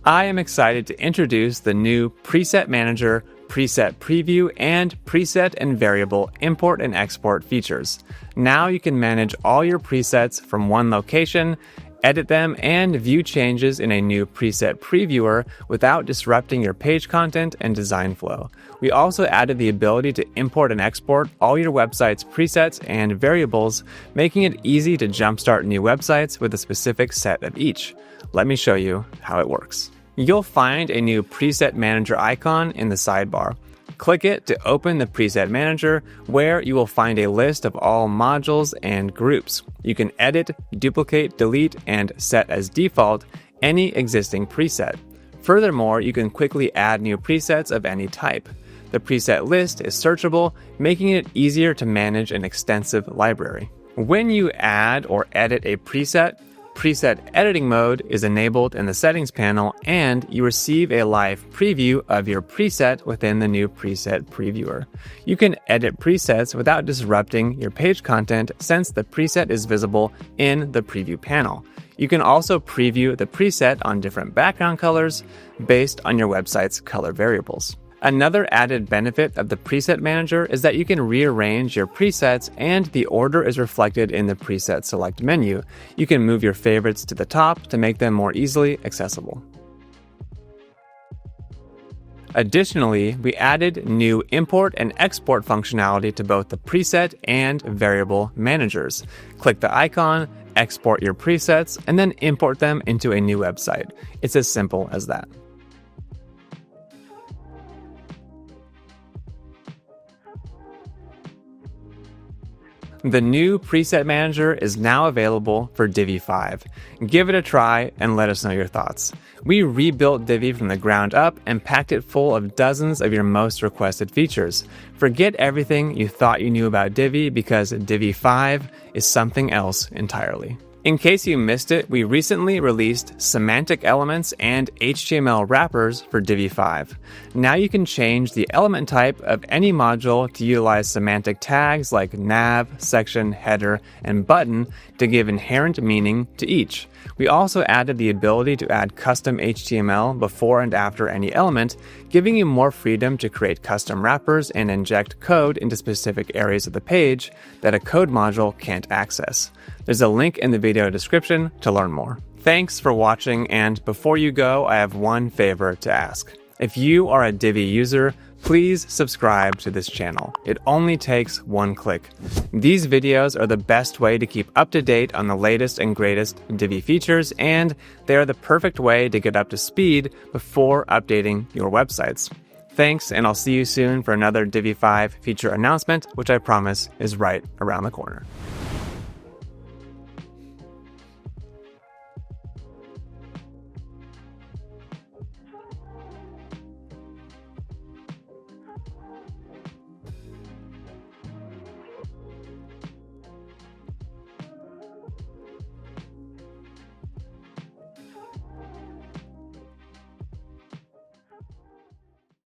I am excited to introduce the new Preset Manager, Preset Preview, and Preset and Variable Import and Export features. Now you can manage all your presets from one location, edit them, and view changes in a new preset previewer without disrupting your page content and design flow. We also added the ability to import and export all your website's presets and variables, making it easy to jumpstart new websites with a specific set of each. Let me show you how it works. You'll find a new Preset Manager icon in the sidebar. Click it to open the Preset Manager, where you will find a list of all modules and groups. You can edit, duplicate, delete, and set as default any existing preset. Furthermore, you can quickly add new presets of any type. The preset list is searchable, making it easier to manage an extensive library. When you add or edit a preset, Preset Editing Mode is enabled in the Settings panel, and you receive a live preview of your preset within the new Preset Previewer. You can edit presets without disrupting your page content since the preset is visible in the Preview panel. You can also preview the preset on different background colors based on your website's color variables. Another added benefit of the Preset Manager is that you can rearrange your presets and the order is reflected in the Preset Select menu. You can move your favorites to the top to make them more easily accessible. Additionally, we added new import and export functionality to both the preset and variable managers. Click the icon, export your presets, and then import them into a new website. It's as simple as that. The new Preset Manager is now available for Divi 5. Give it a try and let us know your thoughts. We rebuilt Divi from the ground up and packed it full of dozens of your most requested features. Forget everything you thought you knew about Divi because Divi 5 is something else entirely. In case you missed it, we recently released semantic elements and HTML wrappers for Divi 5. Now you can change the element type of any module to utilize semantic tags like nav, section, header, and button to give inherent meaning to each. We also added the ability to add custom HTML before and after any element, giving you more freedom to create custom wrappers and inject code into specific areas of the page that a code module can't access. There's a link in the video description to learn more. Thanks for watching, and before you go, I have one favor to ask. If you are a Divi user, please subscribe to this channel. It only takes one click. These videos are the best way to keep up to date on the latest and greatest Divi features, and they are the perfect way to get up to speed before updating your websites. Thanks, and I'll see you soon for another Divi 5 feature announcement, which I promise is right around the corner.